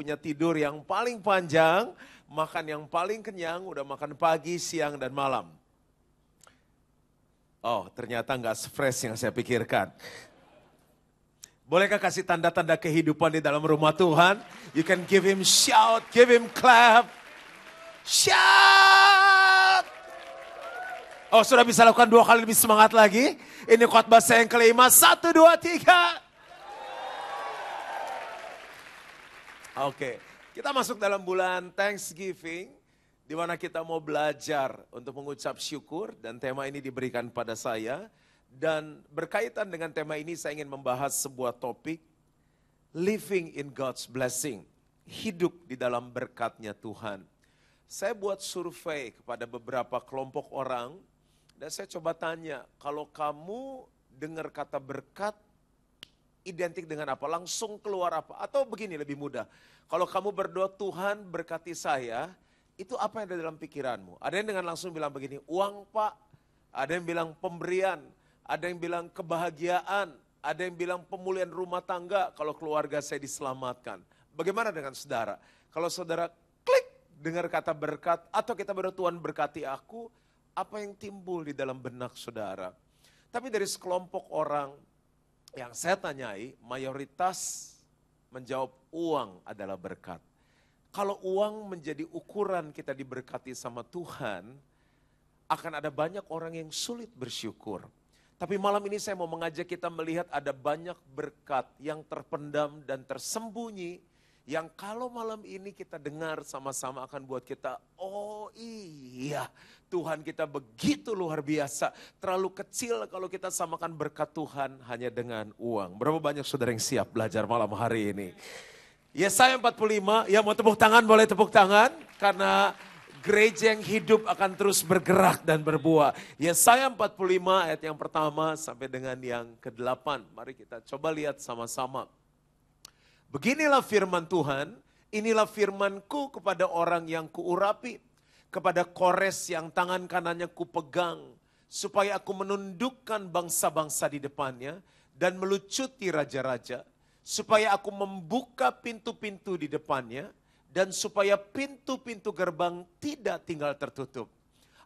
punya tidur yang paling panjang, makan yang paling kenyang, udah makan pagi, siang, dan malam. Oh, ternyata nggak fresh yang saya pikirkan. Bolehkah kasih tanda-tanda kehidupan di dalam rumah Tuhan? You can give him shout, give him clap. Shout! Oh, sudah bisa lakukan 2 kali lebih semangat lagi. Ini khotbah saya yang kelima. 1, 2, 3. Oke, kita masuk dalam bulan Thanksgiving, di mana kita mau belajar untuk mengucap syukur, dan tema ini diberikan pada saya. Dan berkaitan dengan tema ini saya ingin membahas sebuah topik, living in God's blessing, hidup di dalam berkatnya Tuhan. Saya buat survei kepada beberapa kelompok orang, dan saya coba tanya, kalau kamu dengar kata berkat, identik dengan apa? Langsung keluar apa? Atau begini lebih mudah, kalau kamu berdoa Tuhan berkati saya, itu apa yang ada dalam pikiranmu? Ada yang dengan langsung bilang begini, uang Pak. Ada yang bilang pemberian. Ada yang bilang kebahagiaan. Ada yang bilang pemulihan rumah tangga kalau keluarga saya diselamatkan. Bagaimana dengan saudara? Kalau saudara klik dengar kata berkat atau kita berdoa Tuhan berkati aku, apa yang timbul di dalam benak saudara? Tapi dari sekelompok orang yang saya tanyai, mayoritas menjawab uang adalah berkat. Kalau uang menjadi ukuran kita diberkati sama Tuhan, akan ada banyak orang yang sulit bersyukur. Tapi malam ini saya mau mengajak kita melihat ada banyak berkat yang terpendam dan tersembunyi, yang kalau malam ini kita dengar sama-sama akan buat kita, oh iya, Tuhan kita begitu luar biasa. Terlalu kecil kalau kita samakan berkat Tuhan hanya dengan uang. Berapa banyak saudara yang siap belajar malam hari ini? Yesaya 45, ya mau tepuk tangan boleh tepuk tangan. Karena gereja yang hidup akan terus bergerak dan berbuah. Yesaya 45 ayat yang pertama sampai dengan yang ke-8. Mari kita coba lihat sama-sama. Beginilah firman Tuhan, inilah firmanku kepada orang yang kuurapi, kepada Kores yang tangan kanannya kupegang, supaya aku menundukkan bangsa-bangsa di depannya dan melucuti raja-raja, supaya aku membuka pintu-pintu di depannya, dan supaya pintu-pintu gerbang tidak tinggal tertutup.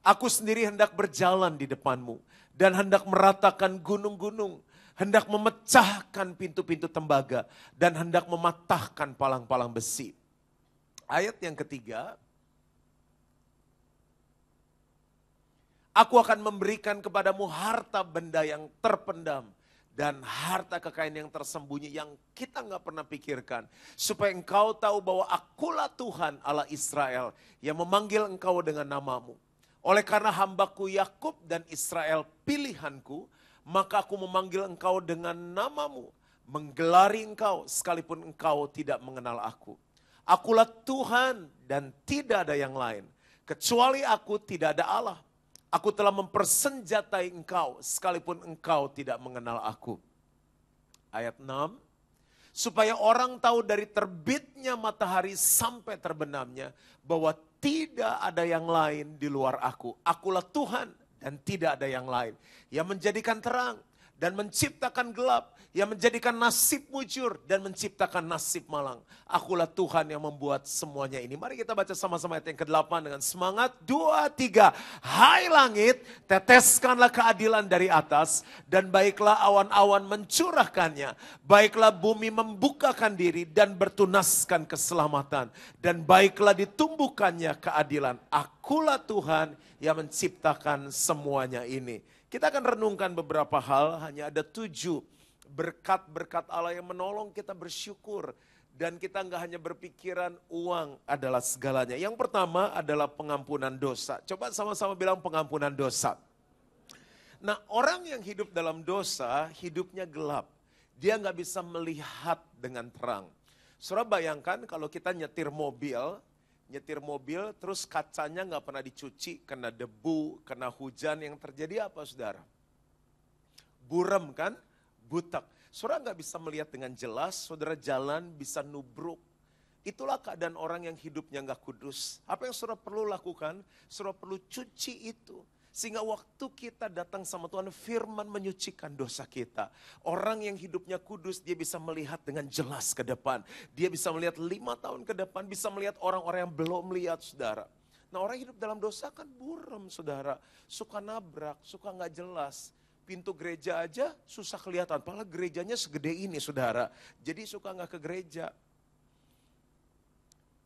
Aku sendiri hendak berjalan di depanmu, dan hendak meratakan gunung-gunung, hendak memecahkan pintu-pintu tembaga, dan hendak mematahkan palang-palang besi. Ayat yang ketiga, aku akan memberikan kepadamu harta benda yang terpendam, dan harta kekayaan yang tersembunyi yang kita nggak pernah pikirkan. Supaya engkau tahu bahwa akulah Tuhan Allah Israel yang memanggil engkau dengan namamu. Oleh karena hambaku Yakub dan Israel pilihanku, maka aku memanggil engkau dengan namamu. Menggelari engkau sekalipun engkau tidak mengenal aku. Akulah Tuhan dan tidak ada yang lain. Kecuali aku tidak ada Allah. Aku telah mempersenjatai engkau sekalipun engkau tidak mengenal aku. Ayat 6. Supaya orang tahu dari terbitnya matahari sampai terbenamnya bahwa tidak ada yang lain di luar aku. Akulah Tuhan dan tidak ada yang lain. Yang menjadikan terang dan menciptakan gelap. Yang menjadikan nasib mujur dan menciptakan nasib malang. Akulah Tuhan yang membuat semuanya ini. Mari kita baca sama-sama ayat yang ke-8 dengan semangat. 2, 3. Hai langit, teteskanlah keadilan dari atas. Dan baiklah awan-awan mencurahkannya. Baiklah bumi membukakan diri dan bertunaskan keselamatan. Dan baiklah ditumbuhkannya keadilan. Akulah Tuhan yang menciptakan semuanya ini. Kita akan renungkan beberapa hal, hanya ada 7 berkat-berkat Allah yang menolong kita bersyukur. Dan kita nggak hanya berpikiran uang adalah segalanya. Yang pertama adalah pengampunan dosa. Coba sama-sama bilang pengampunan dosa. Nah, orang yang hidup dalam dosa, hidupnya gelap. Dia nggak bisa melihat dengan terang. Saudara bayangkan kalau kita nyetir mobil terus kacanya nggak pernah dicuci, kena debu, kena hujan, yang terjadi apa saudara? Buram kan? Butak. Saudara nggak bisa melihat dengan jelas, saudara jalan bisa nubruk. Itulah keadaan orang yang hidupnya nggak kudus. Apa yang saudara perlu lakukan? Saudara perlu cuci itu. Sehingga waktu kita datang sama Tuhan, firman menyucikan dosa kita. Orang yang hidupnya kudus, dia bisa melihat dengan jelas ke depan. Dia bisa melihat 5 tahun ke depan, bisa melihat orang-orang yang belum lihat, saudara. Nah, orang hidup dalam dosa kan buram, saudara. Suka nabrak, suka nggak jelas. Pintu gereja aja susah kelihatan, padahal gerejanya segede ini, saudara. Jadi suka nggak ke gereja.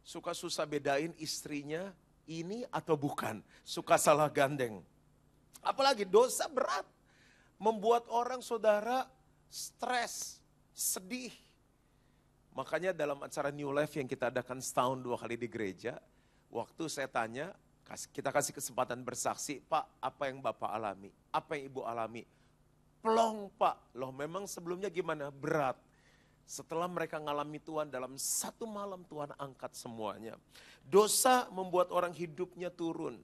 Suka susah bedain istrinya ini atau bukan. Suka salah gandeng. Apalagi dosa berat. Membuat orang, saudara, stres, sedih. Makanya dalam acara New Life yang kita adakan setahun 2 kali di gereja, waktu saya tanya, kita kasih kesempatan bersaksi, Pak, apa yang Bapak alami? Apa yang Ibu alami? Plong, Pak. Loh, memang sebelumnya gimana? Berat. Setelah mereka ngalami Tuhan, dalam 1 malam Tuhan angkat semuanya. Dosa membuat orang hidupnya turun.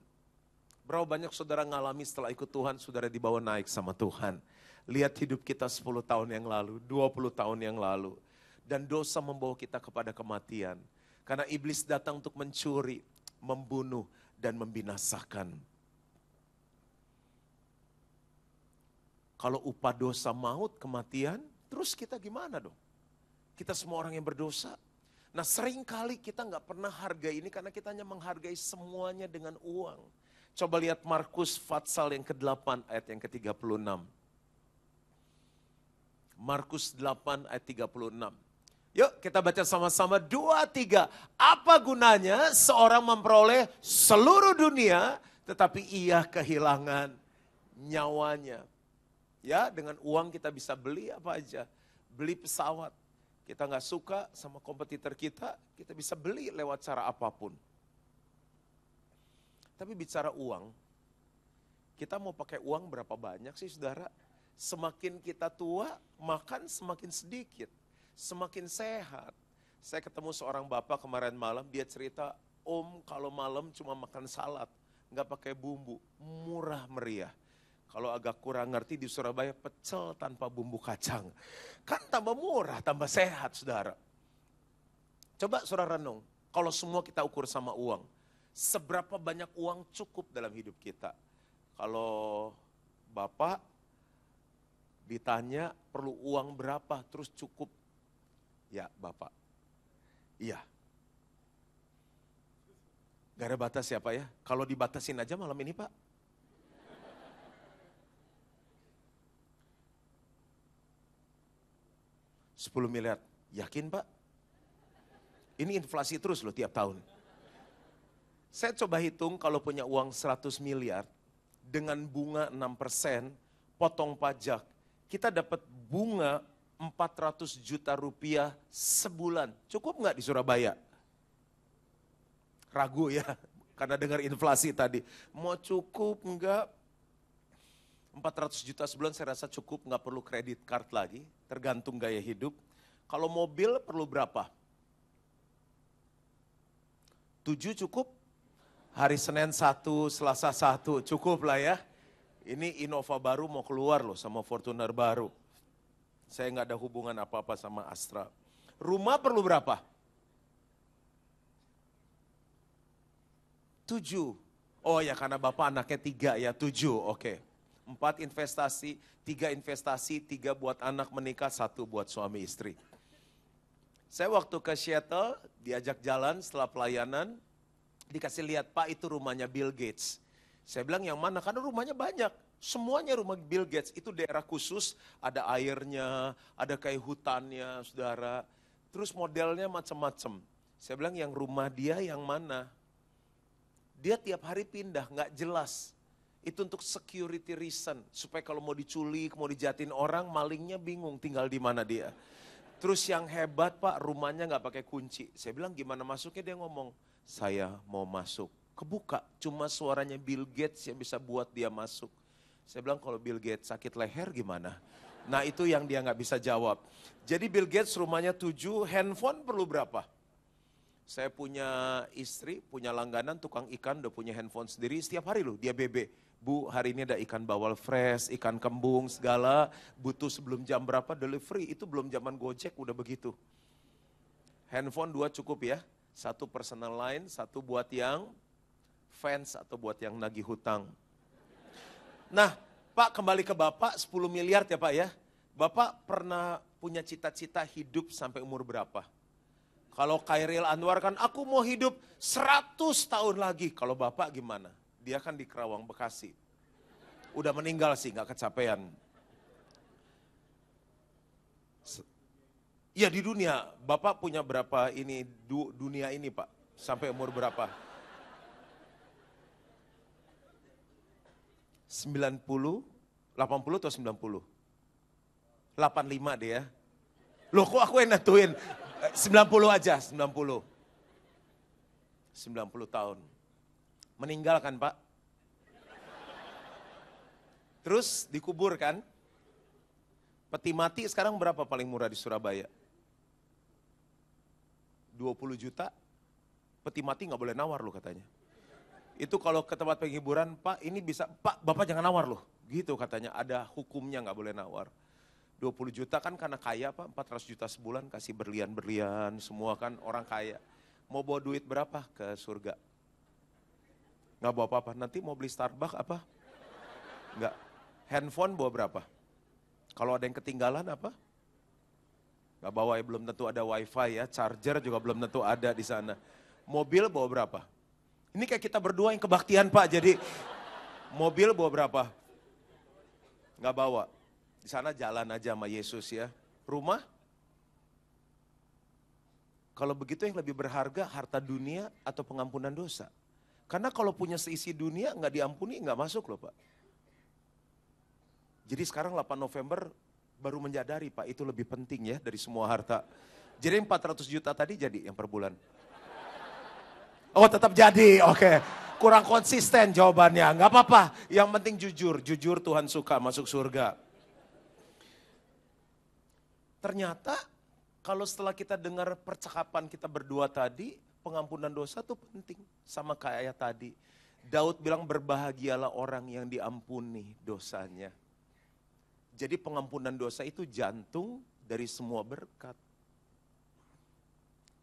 Berapa banyak saudara ngalami setelah ikut Tuhan, saudara dibawa naik sama Tuhan. Lihat hidup kita 10 tahun yang lalu, 20 tahun yang lalu. Dan dosa membawa kita kepada kematian. Karena iblis datang untuk mencuri, membunuh, dan membinasakan. Kalau upah dosa maut, kematian, terus kita gimana dong? Kita semua orang yang berdosa. Nah, seringkali kita nggak pernah hargai ini karena kita hanya menghargai semuanya dengan uang. Coba lihat Markus Fatsal yang ke-8 ayat yang ke-36. Markus 8 ayat 36. Yuk kita baca sama-sama 2, 3. Apa gunanya seorang memperoleh seluruh dunia tetapi ia kehilangan nyawanya. Ya, dengan uang kita bisa beli apa aja. Beli pesawat. Kita nggak suka sama kompetitor kita bisa beli lewat cara apapun. Tapi bicara uang, kita mau pakai uang berapa banyak sih, saudara? Semakin kita tua, makan semakin sedikit, semakin sehat. Saya ketemu seorang bapak kemarin malam, dia cerita, Om kalau malam cuma makan salad, nggak pakai bumbu, murah meriah. Kalau agak kurang ngerti di Surabaya, pecel tanpa bumbu kacang. Kan tambah murah, tambah sehat, saudara. Coba saudara renung, kalau semua kita ukur sama uang, seberapa banyak uang cukup dalam hidup kita? Kalau Bapak ditanya perlu uang berapa, terus cukup? Ya Bapak, iya. Gak ada batas ya Pak ya? Kalau dibatasin aja malam ini Pak. $10 miliar, yakin Pak? Ini inflasi terus loh tiap tahun. Saya coba hitung kalau punya uang 100 miliar, dengan bunga 6%, potong pajak, kita dapat bunga 400 juta rupiah sebulan. Cukup nggak di Surabaya? Ragu ya, karena dengar inflasi tadi. Mau cukup nggak? 400 juta sebulan saya rasa cukup, nggak perlu kredit card lagi, tergantung gaya hidup. Kalau mobil perlu berapa? 7 cukup? Hari Senin 1, Selasa 1, cukup lah ya. Ini Innova baru mau keluar loh sama Fortuner baru. Saya nggak ada hubungan apa-apa sama Astra. Rumah perlu berapa? 7. Oh ya karena Bapak anaknya 3 ya, 7, oke. 4 investasi, 3 investasi, 3 buat anak menikah, 1 buat suami istri. Saya waktu ke Seattle, diajak jalan setelah pelayanan, dikasih lihat, Pak itu rumahnya Bill Gates. Saya bilang yang mana? Karena rumahnya banyak. Semuanya rumah Bill Gates. Itu daerah khusus, ada airnya, ada kayak hutannya, saudara. Terus modelnya macam-macam. Saya bilang yang rumah dia yang mana? Dia tiap hari pindah, nggak jelas. Itu untuk security reason. Supaya kalau mau diculik, mau dijatin orang, malingnya bingung tinggal di mana dia. Terus yang hebat Pak, rumahnya nggak pakai kunci. Saya bilang gimana masuknya? Dia ngomong, saya mau masuk. Kebuka, cuma suaranya Bill Gates yang bisa buat dia masuk. Saya bilang kalau Bill Gates sakit leher gimana? Nah itu yang dia nggak bisa jawab. Jadi Bill Gates rumahnya 7, handphone perlu berapa? Saya punya istri, punya langganan tukang ikan, udah punya handphone sendiri. Setiap hari loh dia BB. Bu hari ini ada ikan bawal fresh, ikan kembung segala. Butuh sebelum jam berapa delivery, itu belum zaman Gojek udah begitu. Handphone 2 cukup ya. 1 personal line, 1 buat yang fans atau buat yang nagih hutang. Nah, Pak kembali ke Bapak 10 miliar ya Pak ya. Bapak pernah punya cita-cita hidup sampai umur berapa? Kalau Khairil Anwar kan aku mau hidup 100 tahun lagi. Kalau Bapak gimana? Dia kan di Kerawang, Bekasi. Udah meninggal sih, gak kecapean. Ya di dunia, Bapak punya berapa ini dunia ini Pak? Sampai umur berapa? 90, 80 atau 90? 85 deh ya. Loh kok aku yang nentuin? 90 aja, 90. 90 tahun. Meninggal kan Pak? Terus dikubur kan? Peti mati sekarang berapa paling murah di Surabaya? 20 juta, peti mati nggak boleh nawar loh katanya. Itu kalau ke tempat penghiburan, Pak ini bisa, Pak Bapak jangan nawar loh. Gitu katanya, ada hukumnya nggak boleh nawar. 20 juta kan karena kaya Pak, 400 juta sebulan kasih berlian-berlian, semua kan orang kaya. Mau bawa duit berapa ke surga? Nggak bawa apa-apa, nanti mau beli Starbucks apa? Nggak. Handphone bawa berapa? Kalau ada yang ketinggalan apa? Nggak bawa ya, belum tentu ada wifi ya, charger juga belum tentu ada di sana. Mobil bawa berapa? Ini kayak kita berdua yang kebaktian Pak, jadi mobil bawa berapa? Nggak bawa. Di sana jalan aja sama Yesus ya. Rumah? Kalau begitu yang lebih berharga harta dunia atau pengampunan dosa? Karena kalau punya seisi dunia nggak diampuni nggak masuk loh Pak. Jadi sekarang 8 November baru menyadari Pak itu lebih penting ya dari semua harta. Jadi 400 juta tadi jadi yang per bulan. Oh tetap jadi, oke. Kurang konsisten jawabannya, nggak apa-apa. Yang penting jujur, jujur Tuhan suka masuk surga. Ternyata kalau setelah kita dengar percakapan kita berdua tadi, pengampunan dosa itu penting. Sama kayak tadi. Daud bilang berbahagialah orang yang diampuni dosanya. Jadi pengampunan dosa itu jantung dari semua berkat.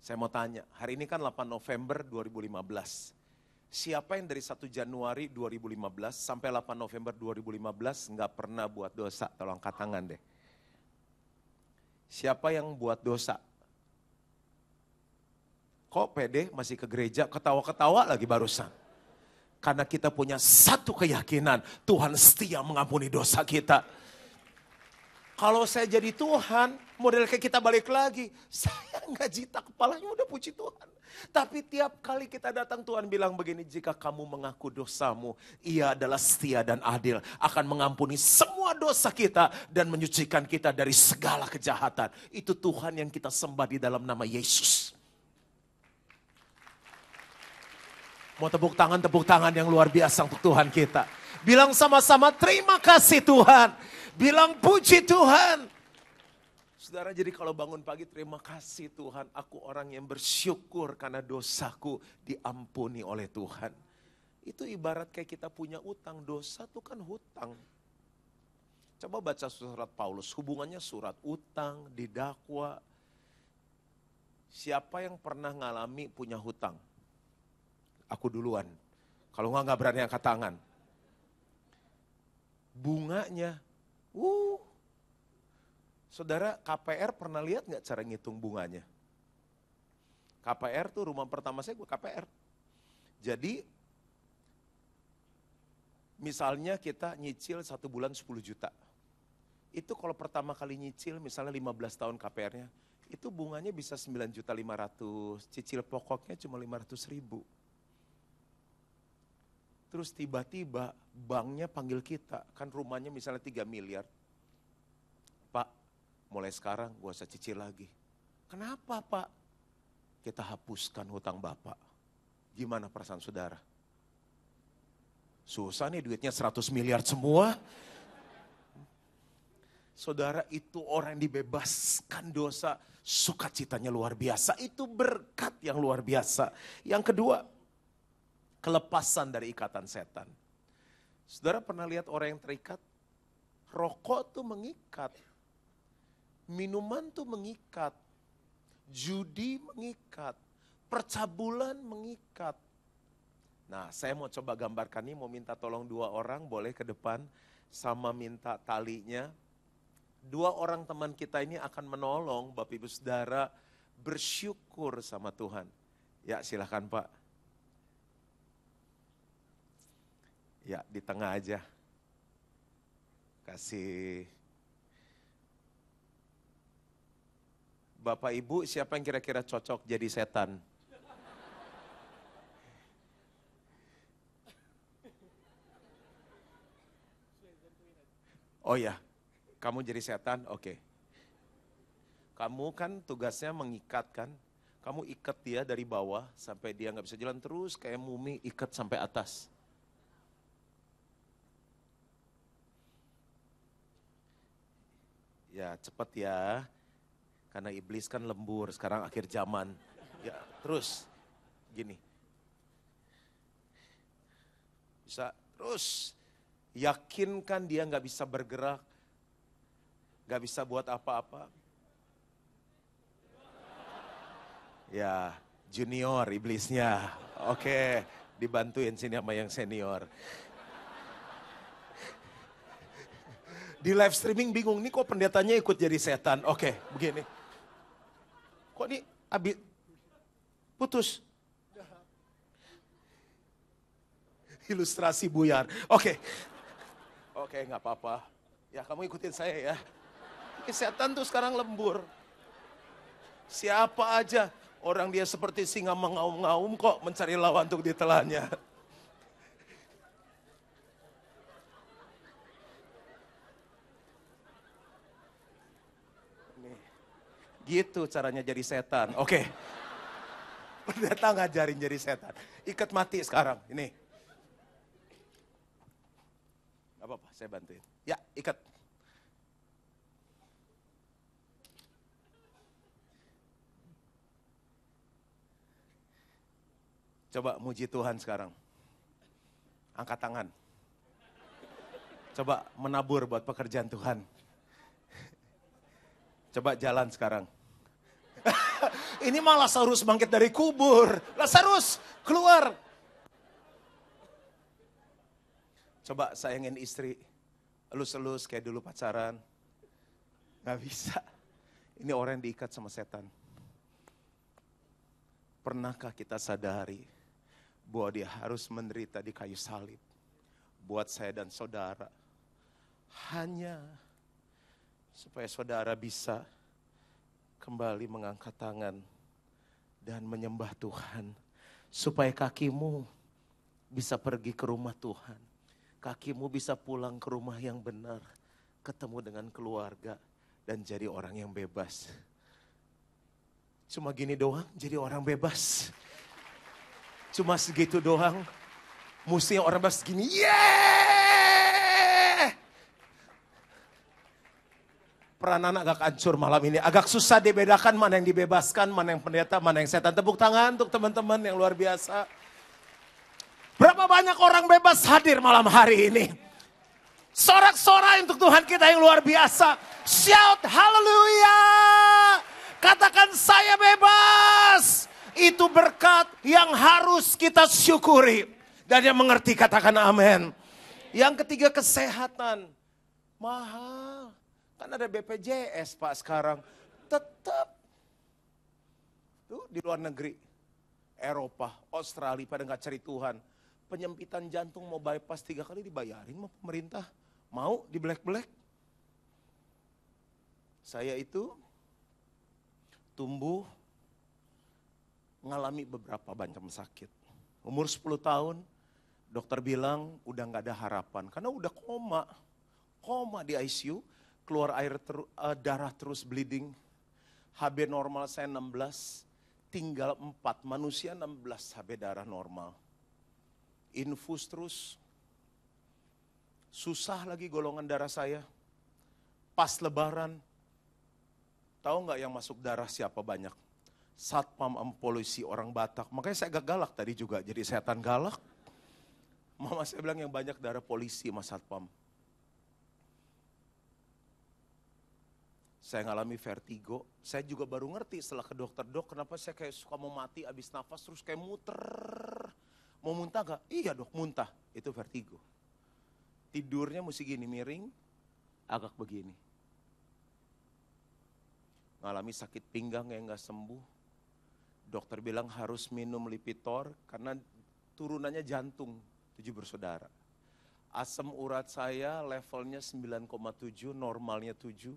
Saya mau tanya, hari ini kan 8 November 2015. Siapa yang dari 1 Januari 2015 sampai 8 November 2015 nggak pernah buat dosa? Tolong angkat tangan deh. Siapa yang buat dosa? Kok pede masih ke gereja, ketawa-ketawa lagi barusan. Karena kita punya satu keyakinan, Tuhan setia mengampuni dosa kita. Kalau saya jadi Tuhan, model kayak kita balik lagi, saya nggak jitak kepalanya udah puji Tuhan. Tapi tiap kali kita datang Tuhan bilang begini, jika kamu mengaku dosamu, Ia adalah setia dan adil, akan mengampuni semua dosa kita dan menyucikan kita dari segala kejahatan. Itu Tuhan yang kita sembah di dalam nama Yesus. Mau tepuk tangan yang luar biasa untuk Tuhan kita. Bilang sama-sama terima kasih Tuhan. Bilang puji Tuhan. Saudara, jadi kalau bangun pagi terima kasih Tuhan. Aku orang yang bersyukur karena dosaku diampuni oleh Tuhan. Itu ibarat kayak kita punya utang. Dosa itu kan hutang. Coba baca surat Paulus. Hubungannya surat utang, didakwa. Siapa yang pernah ngalami punya hutang? Aku duluan. Kalau nggak berani angkat tangan. Bunganya. Saudara, KPR pernah lihat nggak cara ngitung bunganya? KPR tuh rumah pertama saya gue KPR. Jadi, misalnya kita nyicil 1 bulan 10 juta. Itu kalau pertama kali nyicil, misalnya 15 tahun KPR-nya, itu bunganya bisa 9.500.000, cicil pokoknya cuma 500.000. Terus tiba-tiba banknya panggil kita, kan rumahnya misalnya 3 miliar. Pak, mulai sekarang gak usah cicil lagi. Kenapa Pak? Kita hapuskan hutang Bapak. Gimana perasaan saudara? Susah nih duitnya 100 miliar semua. Saudara, itu orang yang dibebaskan dosa, sukacitanya luar biasa. Itu berkat yang luar biasa. Yang kedua, kelepasan dari ikatan setan. Saudara pernah lihat orang yang terikat? Rokok tuh mengikat. Minuman tuh mengikat. Judi mengikat. Percabulan mengikat. Nah, saya mau coba gambarkan ini, mau minta tolong 2 orang, boleh ke depan, sama minta talinya. 2 orang teman kita ini akan menolong Bapak Ibu Saudara bersyukur sama Tuhan. Ya, silakan Pak. Ya, di tengah aja. Kasih. Bapak Ibu, siapa yang kira-kira cocok jadi setan? Oh ya, kamu jadi setan, oke. Kamu kan tugasnya mengikat kan, kamu ikat dia dari bawah sampai dia nggak bisa jalan terus kayak mumi, ikat sampai atas. Ya cepet ya, karena iblis kan lembur, sekarang akhir zaman. Ya terus, gini. Bisa terus. Yakinkan dia nggak bisa bergerak, nggak bisa buat apa-apa. Ya, junior iblisnya. Oke, dibantuin sini sama yang senior. Di live streaming bingung, nih kok pendetanya ikut jadi setan. Oke, begini. Kok nih abis putus? Ilustrasi buyar. Oke. Oke, nggak apa-apa. Ya kamu ikutin saya ya. Setan tuh sekarang lembur. Siapa aja, orang dia seperti singa mengaum-ngaum kok mencari lawan untuk ditelannya. Nih, gitu caranya jadi setan. Oke. Pendeta ngajarin jadi setan. Ikat mati sekarang, ini. Gak apa-apa, saya bantuin. Ya, ikat. Coba muji Tuhan sekarang. Angkat tangan. Coba menabur buat pekerjaan Tuhan. Coba jalan sekarang. Ini malah Lazarus bangkit dari kubur. Lazarus, keluar. Coba sayangin istri. Elus-elus kayak dulu pacaran. Gak bisa. Ini orang yang diikat sama setan. Pernahkah kita sadari bahwa dia harus menderita di kayu salib buat saya dan saudara, hanya supaya saudara bisa kembali mengangkat tangan dan menyembah Tuhan, supaya kakimu bisa pergi ke rumah Tuhan, kakimu bisa pulang ke rumah yang benar, ketemu dengan keluarga dan jadi orang yang bebas. Cuma gini doang jadi orang bebas. Cuma segitu doang. Mestinya orang bebas gini. Yeay! Peranan agak hancur malam ini. Agak susah dibedakan mana yang dibebaskan, mana yang pendeta, mana yang setan. Tepuk tangan untuk teman-teman yang luar biasa. Berapa banyak orang bebas hadir malam hari ini. Sorak-sorai untuk Tuhan kita yang luar biasa. Shout haleluya. Katakan saya bebas. Itu berkat yang harus kita syukuri. Dan yang mengerti katakan amin. Yang ketiga kesehatan. Mahal. Kan ada BPJS Pak sekarang. Tetap. Tuh di luar negeri. Eropa, Australia pada gak cari Tuhan. Penyempitan jantung mau bypass 3 kali dibayarin sama pemerintah. Mau di black-black. Saya itu tumbuh ngalami beberapa macam sakit. Umur 10 tahun, dokter bilang udah gak ada harapan. Karena udah koma di ICU, keluar darah terus bleeding. HB normal saya 16, tinggal 4, manusia 16 HB darah normal. Infus terus, susah lagi golongan darah saya. Pas lebaran, tahu gak yang masuk darah siapa banyak? Satpam polisi orang Batak. Makanya saya agak galak tadi juga, jadi setan galak. Mama saya bilang yang banyak darah polisi sama satpam. Saya ngalami vertigo. Saya juga baru ngerti setelah ke dokter, dok kenapa saya kayak suka mau mati abis nafas terus kayak muter. Mau muntah gak? Iya dok, muntah. Itu vertigo. Tidurnya mesti gini, miring, agak begini. Ngalami sakit pinggang yang gak sembuh. Dokter bilang harus minum Lipitor karena turunannya jantung, 7 bersaudara. Asam urat saya levelnya 9,7, normalnya 7.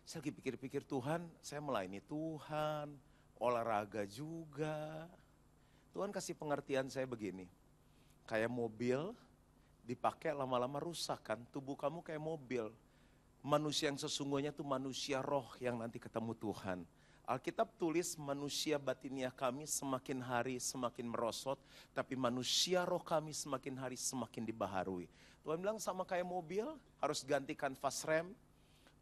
Saya lagi pikir-pikir, Tuhan, saya melayani Tuhan, olahraga juga. Tuhan kasih pengertian saya begini, kayak mobil dipakai lama-lama rusak kan, tubuh kamu kayak mobil. Manusia yang sesungguhnya itu manusia roh yang nanti ketemu Tuhan. Alkitab tulis manusia batiniah kami semakin hari semakin merosot, tapi manusia roh kami semakin hari semakin dibaharui. Tuhan bilang sama kayak mobil, harus ganti kanvas rem,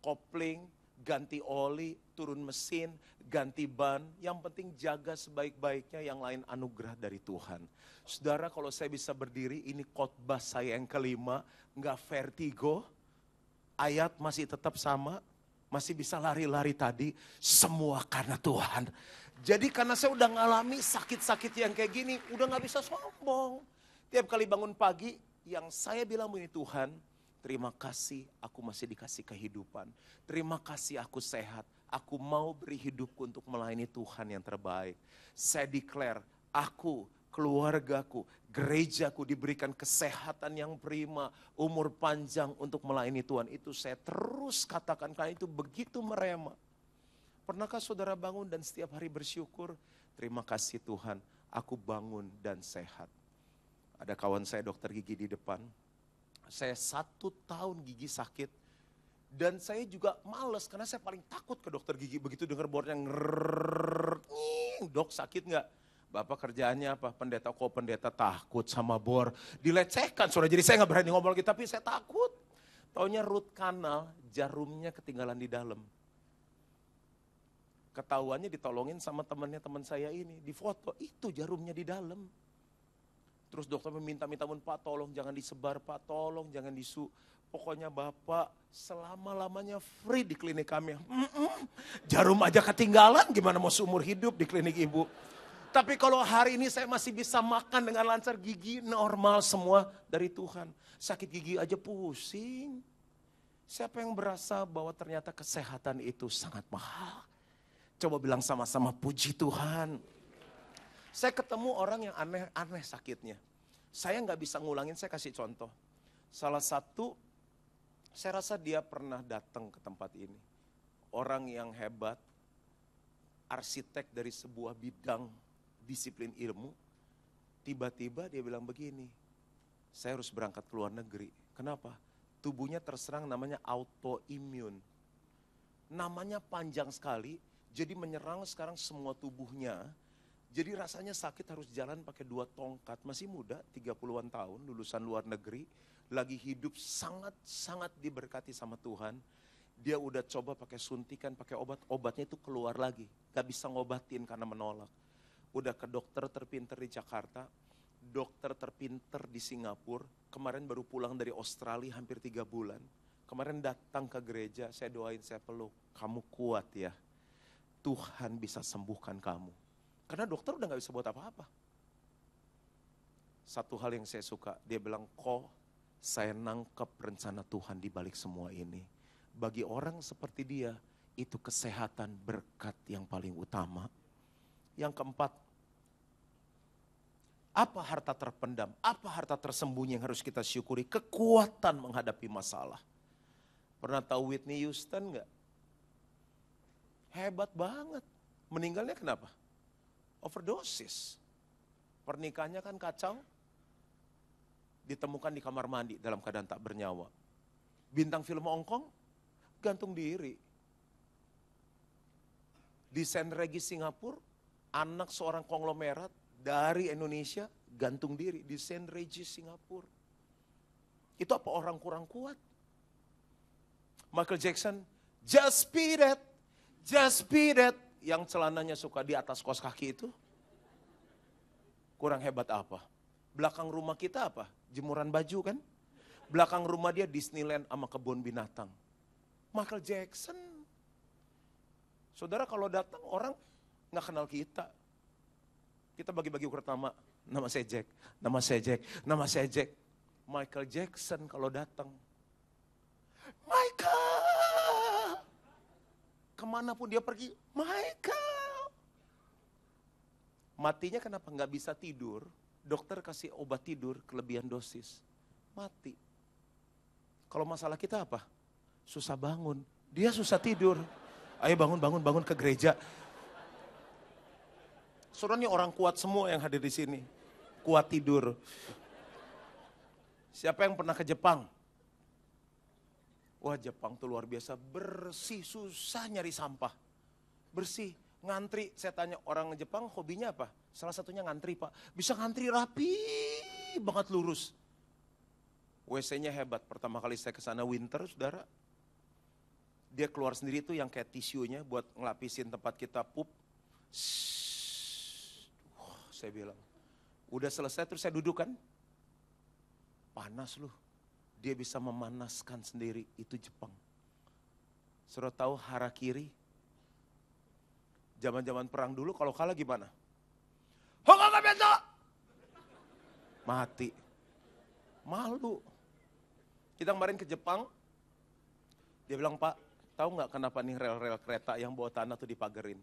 kopling, ganti oli, turun mesin, ganti ban. Yang penting jaga sebaik-baiknya, yang lain anugerah dari Tuhan. Saudara, kalau saya bisa berdiri, ini khotbah saya yang kelima, nggak vertigo, ayat masih tetap sama, masih bisa lari-lari tadi, semua karena Tuhan. Jadi karena saya udah ngalami sakit-sakit yang kayak gini, udah gak bisa sombong. Tiap kali bangun pagi, yang saya bilang begini, Tuhan, terima kasih aku masih dikasih kehidupan. Terima kasih aku sehat, aku mau beri hidupku untuk melayani Tuhan yang terbaik. Saya declare, aku, keluargaku, gerejaku diberikan kesehatan yang prima, umur panjang untuk melayani Tuhan. Itu saya terus katakan, karena itu begitu merema. Pernahkah saudara bangun dan setiap hari bersyukur, terima kasih Tuhan, aku bangun dan sehat. Ada kawan saya dokter gigi di depan, saya 1 tahun gigi sakit, dan saya juga males karena saya paling takut ke dokter gigi. Begitu dengar bornya dok sakit nggak? Bapak kerjaannya apa? Pendeta. Kok pendeta takut sama bor? Dilecehkan, saudara. Jadi saya nggak berani ngomong lagi, tapi saya takut. Taunya root canal, jarumnya ketinggalan di dalam. Ketahuannya ditolongin sama temannya teman saya ini, di foto, itu jarumnya di dalam. Terus dokter meminta-minta, Pak tolong jangan disebar, Pak tolong jangan disu. Pokoknya Bapak selama-lamanya free di klinik kami. Jarum aja ketinggalan, gimana mau seumur hidup di klinik ibu. Tapi kalau hari ini saya masih bisa makan dengan lancar, gigi normal semua dari Tuhan. Sakit gigi aja pusing. Siapa yang berasa bahwa ternyata kesehatan itu sangat mahal? Coba bilang sama-sama, puji Tuhan. Saya ketemu orang yang aneh-aneh sakitnya. Saya nggak bisa ngulangin, saya kasih contoh. Salah satu, saya rasa dia pernah datang ke tempat ini. Orang yang hebat, arsitek dari sebuah bidang disiplin ilmu, tiba-tiba dia bilang begini, saya harus berangkat ke luar negeri. Kenapa? Tubuhnya terserang namanya autoimun. Namanya panjang sekali, jadi menyerang sekarang semua tubuhnya. Jadi rasanya sakit, harus jalan pakai 2 tongkat. Masih muda, 30-an tahun, lulusan luar negeri, lagi hidup sangat-sangat diberkati sama Tuhan. Dia udah coba pakai suntikan, pakai obat, obatnya itu keluar lagi. Gak bisa ngobatin karena menolak. Udah ke dokter terpinter di Jakarta, dokter terpinter di Singapura, kemarin baru pulang dari Australia hampir 3 bulan. Kemarin datang ke gereja, saya doain, saya peluk, kamu kuat ya, Tuhan bisa sembuhkan kamu. Karena dokter udah gak bisa buat apa-apa. Satu hal yang saya suka, dia bilang, kok saya nangkep rencana Tuhan di balik semua ini. Bagi orang seperti dia, itu kesehatan berkat yang paling utama. Yang keempat, apa harta terpendam, apa harta tersembunyi yang harus kita syukuri? Kekuatan menghadapi masalah. Pernah tahu Whitney Houston nggak? Hebat banget. Meninggalnya kenapa? Overdosis. Pernikahannya kan kacau. Ditemukan di kamar mandi dalam keadaan tak bernyawa. Bintang film Hongkong, gantung diri. Di St. Regis Singapura, anak seorang konglomerat dari Indonesia gantung diri di St. Regis Singapura. Itu apa orang kurang kuat? Michael Jackson, just be that, just be that. Yang celananya suka di atas kaos kaki itu. Kurang hebat apa? Belakang rumah kita apa? Jemuran baju kan? Belakang rumah dia Disneyland sama kebun binatang. Michael Jackson. Saudara kalau datang orang gak kenal kita. Kita bagi-bagi ukur nama. Nama saya Jack, nama saya Jack, nama saya Jack. Michael Jackson kalau datang. Michael! Kemanapun dia pergi, Michael! Matinya kenapa nggak bisa tidur? Dokter kasih obat tidur, kelebihan dosis. Mati. Kalau masalah kita apa? Susah bangun. Dia susah tidur. Ayo bangun ke gereja. Saudara, orang kuat semua yang hadir di sini. Kuat tidur. Siapa yang pernah ke Jepang? Wah, Jepang tuh luar biasa. Bersih, susah nyari sampah. Bersih, ngantri. Saya tanya orang Jepang hobinya apa? Salah satunya ngantri, Pak. Bisa ngantri rapi banget, lurus. WC-nya hebat. Pertama kali saya ke sana winter, saudara. Dia keluar sendiri tuh yang kayak tisunya buat ngelapisin tempat kita pup. Saya bilang, udah selesai terus saya duduk kan. Panas loh. Dia bisa memanaskan sendiri, itu Jepang. Saudara tahu harakiri? Zaman-zaman perang dulu kalau kalah gimana? Hokkabento! Mati. Malu. Kita kemarin ke Jepang, dia bilang, Pak, tahu nggak kenapa nih rel-rel kereta yang bawa tanah tuh dipagerin?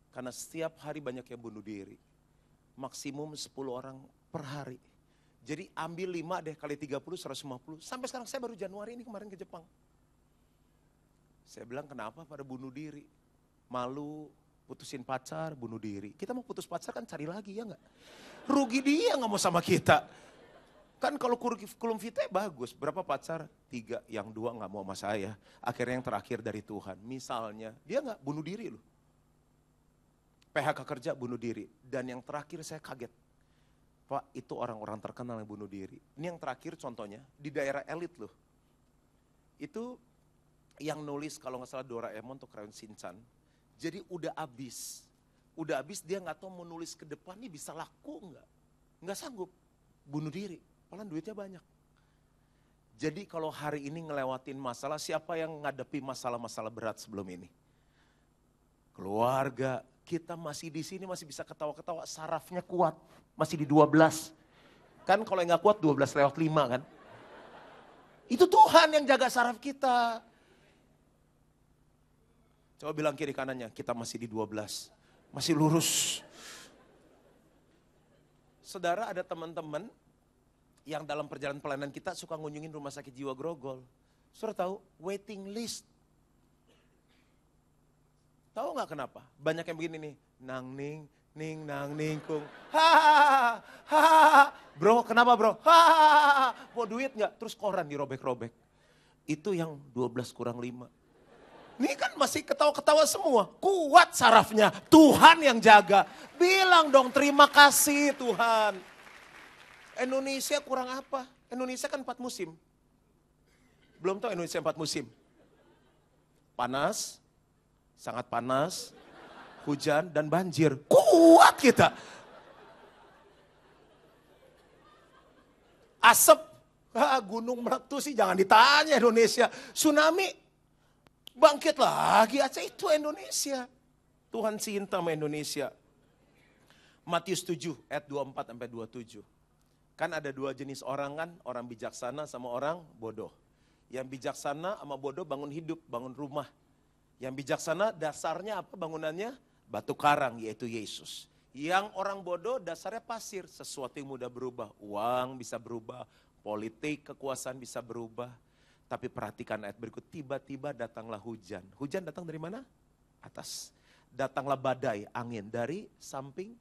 Karena setiap hari banyak yang bunuh diri. Maksimum 10 orang per hari. Jadi ambil 5 deh kali 30, 150. Sampai sekarang saya baru Januari ini kemarin ke Jepang. Saya bilang kenapa pada bunuh diri? Malu, putusin pacar, bunuh diri. Kita mau putus pacar kan cari lagi ya nggak? Rugi dia nggak mau sama kita. Kan kalau kurikulum vitae bagus, berapa pacar? 3, yang 2 nggak mau sama saya. Akhirnya yang terakhir dari Tuhan. Misalnya, dia nggak bunuh diri loh. PHK kerja bunuh diri. Dan yang terakhir saya kaget. Pak, itu orang-orang terkenal yang bunuh diri. Ini yang terakhir contohnya, di daerah elit loh. Itu yang nulis kalau nggak salah Doraemon atau Crayon Shinchan. Jadi udah habis. Udah habis dia nggak tahu mau nulis ke depan nih bisa laku nggak. Nggak sanggup. Bunuh diri. Padahal duitnya banyak. Jadi kalau hari ini ngelewatin masalah, siapa yang ngadepi masalah-masalah berat sebelum ini? Keluarga. Kita masih di sini masih bisa ketawa-ketawa, sarafnya kuat, masih di 12. Kan kalau yang gak kuat 12/5 kan. Itu Tuhan yang jaga saraf kita. Coba bilang kiri kanannya, kita masih di 12. Masih lurus. Saudara, ada teman-teman yang dalam perjalanan pelayanan kita suka ngunjungin rumah sakit jiwa Grogol. Saudara tahu, waiting list. Tahu nggak kenapa? Banyak yang begini nih, nang ning, nang ning kung, ha, bro, kenapa bro? Ha, mau duit nggak? Terus koran dirobek-robek. Itu yang 12/5. Ini kan masih ketawa-ketawa semua, kuat sarafnya, Tuhan yang jaga. Bilang dong terima kasih Tuhan. Indonesia kurang apa? Indonesia kan 4 musim. Belum tahu Indonesia 4 musim. Panas. Sangat panas, hujan, dan banjir. Kuat kita. Asap, gunung meletus sih jangan ditanya Indonesia. Tsunami, bangkit lagi aja itu Indonesia. Tuhan cinta sama Indonesia. Matius 7 ayat 24-27. Kan ada 2 jenis orang kan, orang bijaksana sama orang bodoh. Yang bijaksana sama bodoh bangun hidup, bangun rumah. Yang bijaksana dasarnya apa bangunannya? Batu karang, yaitu Yesus. Yang orang bodoh dasarnya pasir, sesuatu yang mudah berubah. Uang bisa berubah, politik, kekuasaan bisa berubah. Tapi perhatikan ayat berikut, tiba-tiba datanglah hujan. Hujan datang dari mana? Atas. Datanglah badai, angin dari samping.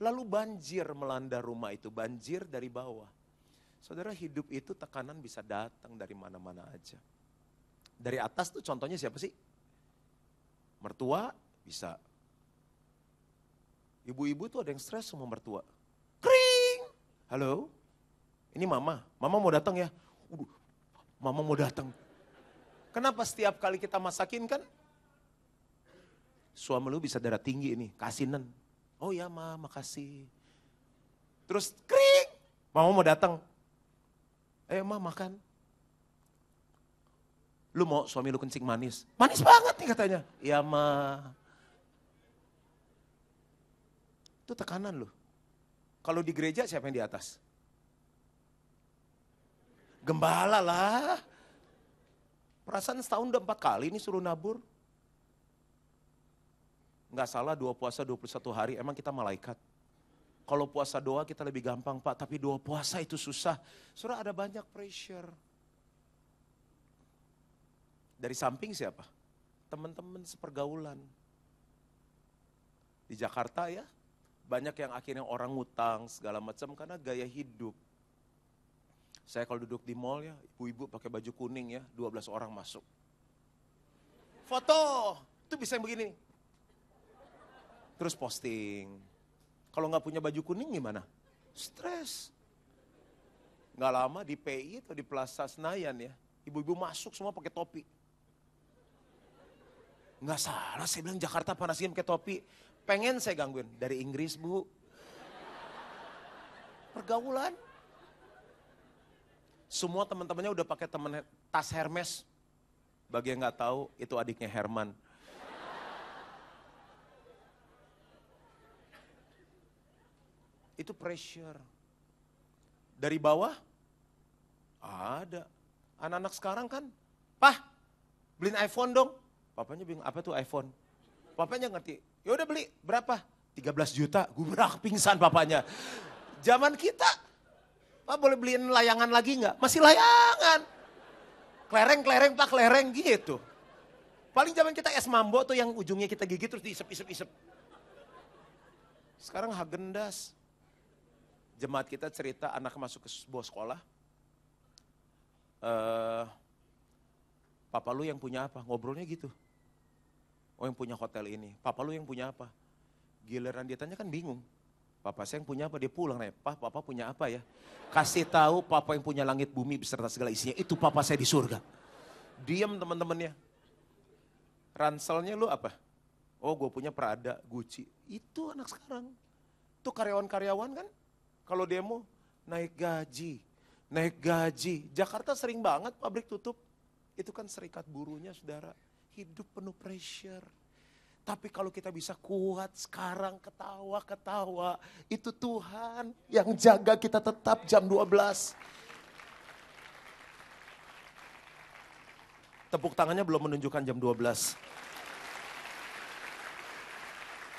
Lalu banjir melanda rumah itu, banjir dari bawah. Saudara, hidup itu tekanan bisa datang dari mana-mana aja. Dari atas tuh contohnya siapa sih? Mertua bisa. Ibu-ibu tuh ada yang stres sama mertua. Kring. Halo, ini mama mau datang ya? Mama mau datang. Kenapa setiap kali kita masakin kan? Suami lu bisa darah tinggi ini, kasinan. Oh ya ma, makasih. Terus kring, mama mau datang. Ma makan. Lu mau suami lu kencing manis? Manis banget nih katanya. Iya ma. Itu tekanan loh. Kalau di gereja siapa yang di atas? Gembala lah. Perasaan setahun udah 4 kali ini suruh nabur. Nggak salah 2 puasa 21 hari, emang kita malaikat. Kalau puasa doa kita lebih gampang Pak, tapi 2 puasa itu susah. Saudara ada banyak pressure. Dari samping siapa? Teman-teman sepergaulan. Di Jakarta ya, banyak yang akhirnya orang ngutang segala macam karena gaya hidup. Saya kalau duduk di mall ya, ibu-ibu pakai baju kuning ya, 12 orang masuk. Foto, itu bisa yang begini. Terus posting. Kalau nggak punya baju kuning gimana? Stres. Nggak lama di PI atau di Plaza Senayan ya, ibu-ibu masuk semua pakai topi. Nggak salah, saya bilang Jakarta panasin pakai topi. Pengen saya gangguin, dari Inggris Bu. Pergaulan. Semua teman-temannya udah pakai tas Hermes. Bagi yang nggak tahu, itu adiknya Herman. Itu pressure. Dari bawah, ada. Anak-anak sekarang kan, Pah, beliin iPhone dong. Papanya bingung, apa tuh iPhone? Papanya ngerti, ya udah beli, berapa? 13 juta, gue berak pingsan papanya. Zaman kita, Pak boleh beliin layangan lagi nggak? Masih layangan. Kelereng, Pak, kelereng gitu. Paling zaman kita es mambo tuh yang ujungnya kita gigit terus diisep-isep. Sekarang Häagen-Dazs. Jemaat kita cerita anak masuk ke sebuah sekolah. Papa lu yang punya apa? Ngobrolnya gitu. Oh yang punya hotel ini. Papa lu yang punya apa? Giliran dia tanya kan bingung. Papa saya yang punya apa? Dia pulang nih. Papa punya apa ya? Kasih tahu papa yang punya langit bumi beserta segala isinya. Itu papa saya di surga. Diam teman-temannya. Ranselnya lu apa? Oh gue punya Prada, Gucci. Itu anak sekarang. Itu karyawan-karyawan kan. Kalau demo naik gaji. Jakarta sering banget pabrik tutup. Itu kan serikat buruhnya saudara. Hidup penuh pressure. Tapi kalau kita bisa kuat sekarang ketawa-ketawa. Itu Tuhan yang jaga kita tetap jam 12. Tepuk tangannya belum menunjukkan jam 12.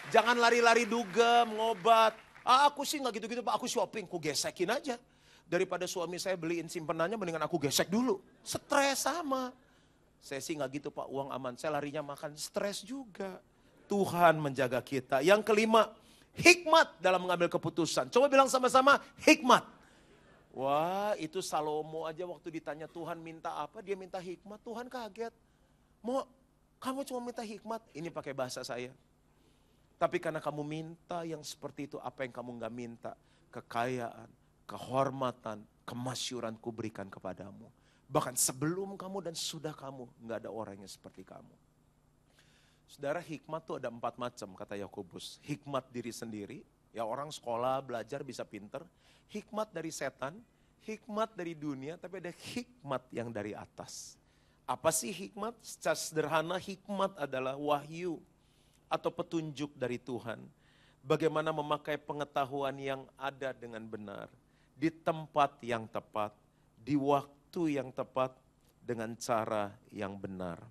Jangan lari-lari dugem, ngobat. Aku sih gak gitu-gitu Pak, aku shopping, aku gesekin aja. Daripada suami saya beliin simpenannya, mendingan aku gesek dulu. Stres sama. Saya sih gak gitu Pak, uang aman. Saya larinya makan, stres juga. Tuhan menjaga kita. Yang kelima, hikmat dalam mengambil keputusan. Coba bilang sama-sama, hikmat. Wah, itu Salomo aja waktu ditanya Tuhan minta apa, dia minta hikmat. Tuhan kaget. Kamu cuma minta hikmat? Ini pakai bahasa saya. Tapi karena kamu minta yang seperti itu, apa yang kamu gak minta? Kekayaan, kehormatan, kemasyuran kuberikan kepadamu. Bahkan sebelum kamu dan sudah kamu, gak ada orang yang seperti kamu. Saudara, hikmat tuh ada 4 macam kata Yakobus. Hikmat diri sendiri, ya orang sekolah, belajar bisa pinter. Hikmat dari setan, hikmat dari dunia, tapi ada hikmat yang dari atas. Apa sih hikmat? Secara sederhana hikmat adalah wahyu atau petunjuk dari Tuhan. Bagaimana memakai pengetahuan yang ada dengan benar. Di tempat yang tepat, di waktu yang tepat, dengan cara yang benar.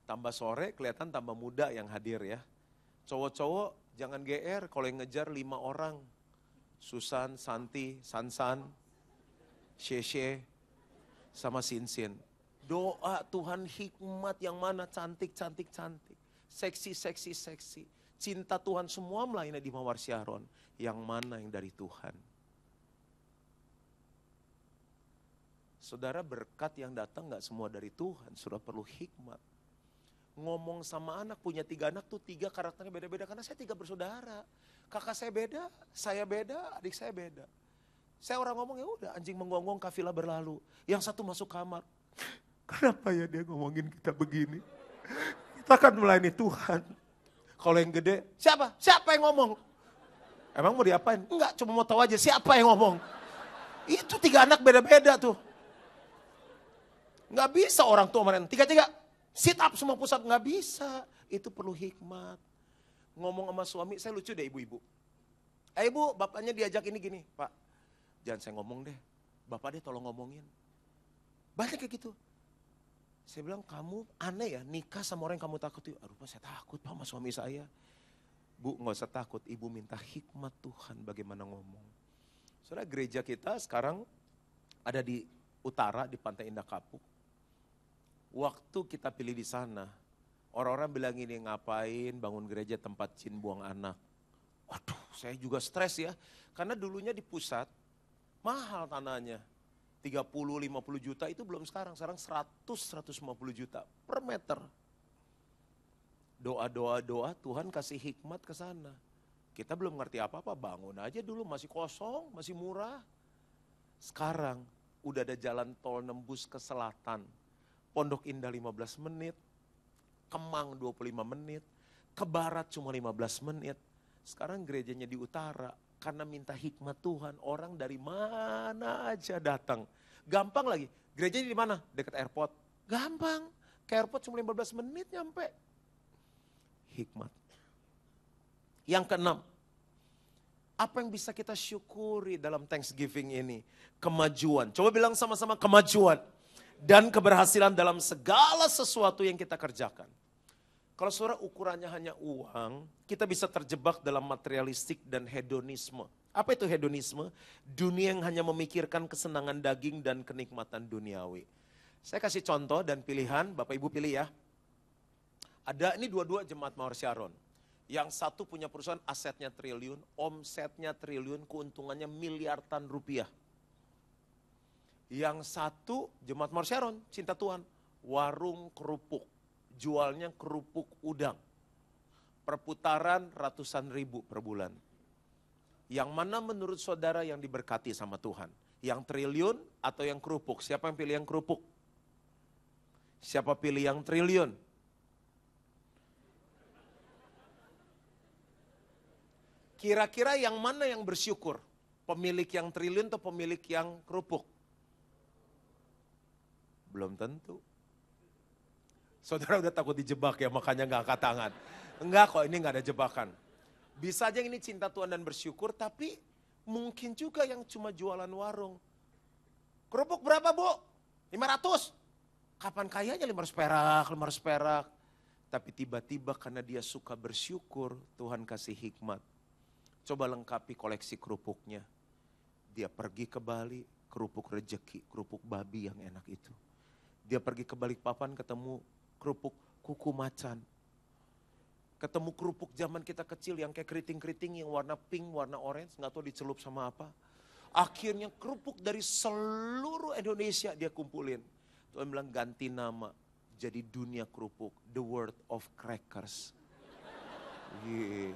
Tambah sore kelihatan tambah muda yang hadir ya. Cowok-cowok jangan GR kalau yang ngejar 5 orang. Susan, Santi, Sansan, Sheshe, sama Sinsin. Doa Tuhan hikmat yang mana cantik. Seksi. Cinta Tuhan semua melayani di Mawar Syahron. Yang mana yang dari Tuhan. Saudara, berkat yang datang gak semua dari Tuhan. Saudara perlu hikmat. Ngomong sama anak, punya 3 anak tuh 3 karakternya beda-beda. Karena saya 3 bersaudara. Kakak saya beda, saya beda, adik saya beda. Saya orang ngomong ya udah anjing menggonggong kafilah berlalu. Yang satu masuk kamar. Kenapa ya dia ngomongin kita begini? Kita kan melayani Tuhan. Kalau yang gede, siapa? Siapa yang ngomong? Emang mau diapain? Enggak, cuma mau tahu aja siapa yang ngomong. Itu 3 anak beda-beda tuh. Enggak bisa orang tua mana 3-3. Sit up semua pusat, nggak bisa. Itu perlu hikmat. ngomong sama suami, saya lucu deh ibu-ibu. Ibu, bapaknya diajak ini gini, Pak, jangan saya ngomong deh, bapak deh tolong ngomongin. Banyak kayak gitu. Saya bilang, kamu aneh ya, nikah sama orang yang kamu takuti. Aduh Pak, saya takut Pak sama suami saya. Bu, gak usah takut, ibu minta hikmat Tuhan bagaimana ngomong. Saudara, gereja kita sekarang ada di utara, di Pantai Indah Kapuk. Waktu kita pilih di sana, orang-orang bilang ini, ngapain bangun gereja tempat jin buang anak. Waduh, saya juga stres ya. Karena dulunya di pusat, mahal tanahnya. 30-50 juta itu belum sekarang 100-150 juta per meter. Doa, Tuhan kasih hikmat ke sana. Kita belum ngerti apa-apa, bangun aja dulu, masih kosong, masih murah. Sekarang udah ada jalan tol nembus ke selatan. Pondok Indah 15 menit, Kemang 25 menit, ke barat cuma 15 menit. Sekarang gerejanya di utara, karena minta hikmat Tuhan, orang dari mana aja datang. Gampang lagi, gerejanya di mana? Dekat airport. Gampang, ke airport cuma 15 menit nyampe. Hikmat. Yang keenam, apa yang bisa kita syukuri dalam Thanksgiving ini? Kemajuan. Coba bilang sama-sama, kemajuan. Dan keberhasilan dalam segala sesuatu yang kita kerjakan. Kalau saudara ukurannya hanya uang, kita bisa terjebak dalam materialistik dan hedonisme. Apa itu hedonisme? Dunia yang hanya memikirkan kesenangan daging dan kenikmatan duniawi. Saya kasih contoh dan pilihan, Bapak Ibu pilih ya. Ada ini dua-dua jemaat Mawar Syaron. Yang satu punya perusahaan asetnya triliun, omsetnya triliun, keuntungannya miliaran rupiah. Yang satu jemaat Mawar Syaron, cinta Tuhan, warung kerupuk. Jualnya kerupuk udang. Perputaran ratusan ribu per bulan. Yang mana menurut saudara yang diberkati sama Tuhan? Yang triliun atau yang kerupuk? Siapa yang pilih yang kerupuk? Siapa pilih yang triliun? Kira-kira yang mana yang bersyukur? Pemilik yang triliun atau pemilik yang kerupuk? Belum tentu. Saudara udah takut dijebak ya, makanya gak angkat tangan. Enggak kok, ini gak ada jebakan. Bisa aja ini cinta Tuhan dan bersyukur, tapi mungkin juga yang cuma jualan warung. Kerupuk berapa Bu? 500. Kapan kayanya 500 perak, 500 perak. Tapi tiba-tiba karena dia suka bersyukur, Tuhan kasih hikmat. Coba lengkapi koleksi kerupuknya. Dia pergi ke Bali, kerupuk rejeki, kerupuk babi yang enak itu. Dia pergi ke Balikpapan ketemu kerupuk kuku macan. Ketemu kerupuk zaman kita kecil yang kayak keriting-keriting yang warna pink, warna orange, gak tahu dicelup sama apa. Akhirnya kerupuk dari seluruh Indonesia dia kumpulin. Tuhan bilang ganti nama, jadi dunia kerupuk, the world of crackers. Yeah.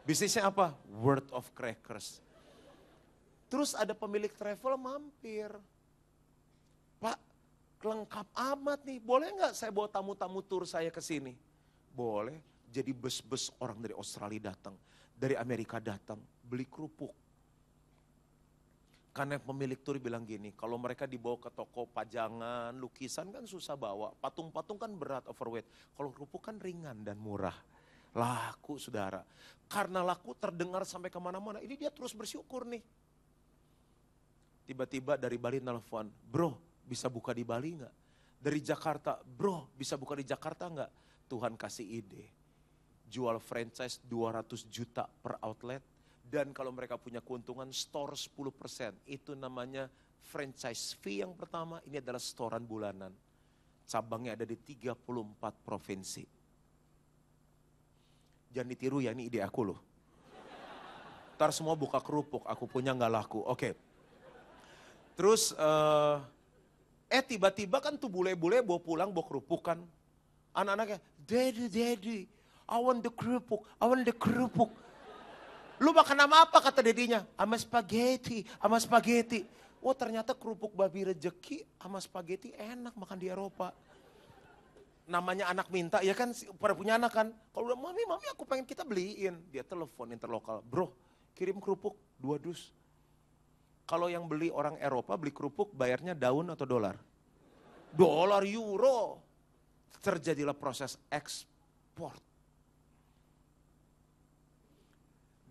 Bisnisnya apa? World of crackers. Terus ada pemilik travel mampir. Pak, lengkap amat nih, boleh nggak saya bawa tamu-tamu tur saya ke sini? Boleh, jadi bus-bus orang dari Australia datang, dari Amerika datang, beli kerupuk. Karena pemilik tur bilang gini, kalau mereka dibawa ke toko pajangan, lukisan kan susah bawa, patung-patung kan berat, overweight. Kalau kerupuk kan ringan dan murah. Laku saudara, karena laku terdengar sampai kemana-mana, ini dia terus bersyukur nih. Tiba-tiba dari Bali nelfon, bro, bisa buka di Bali enggak? Dari Jakarta, bro bisa buka di Jakarta enggak? Tuhan kasih ide, jual franchise 200 juta per outlet. Dan kalau mereka punya keuntungan store 10%. Itu namanya franchise fee yang pertama, ini adalah setoran bulanan. Cabangnya ada di 34 provinsi. Jangan ditiru ya, ini ide aku loh. Ntar semua buka kerupuk, aku punya enggak laku, oke. Terus tiba-tiba kan tuh bule-bule bawa pulang bawa kerupuk kan. Anak-anaknya, Daddy, I want the kerupuk. Lu makan sama apa kata dedinya? Sama spaghetti. Oh ternyata kerupuk babi rejeki sama spaghetti enak makan di Eropa. Namanya anak minta, ya kan pada punya anak kan. Kalau udah mami aku pengen kita beliin. Dia telepon interlokal, bro kirim kerupuk 2 dus. Kalau yang beli orang Eropa beli kerupuk bayarnya daun atau dolar? Dolar, euro. Terjadilah proses ekspor.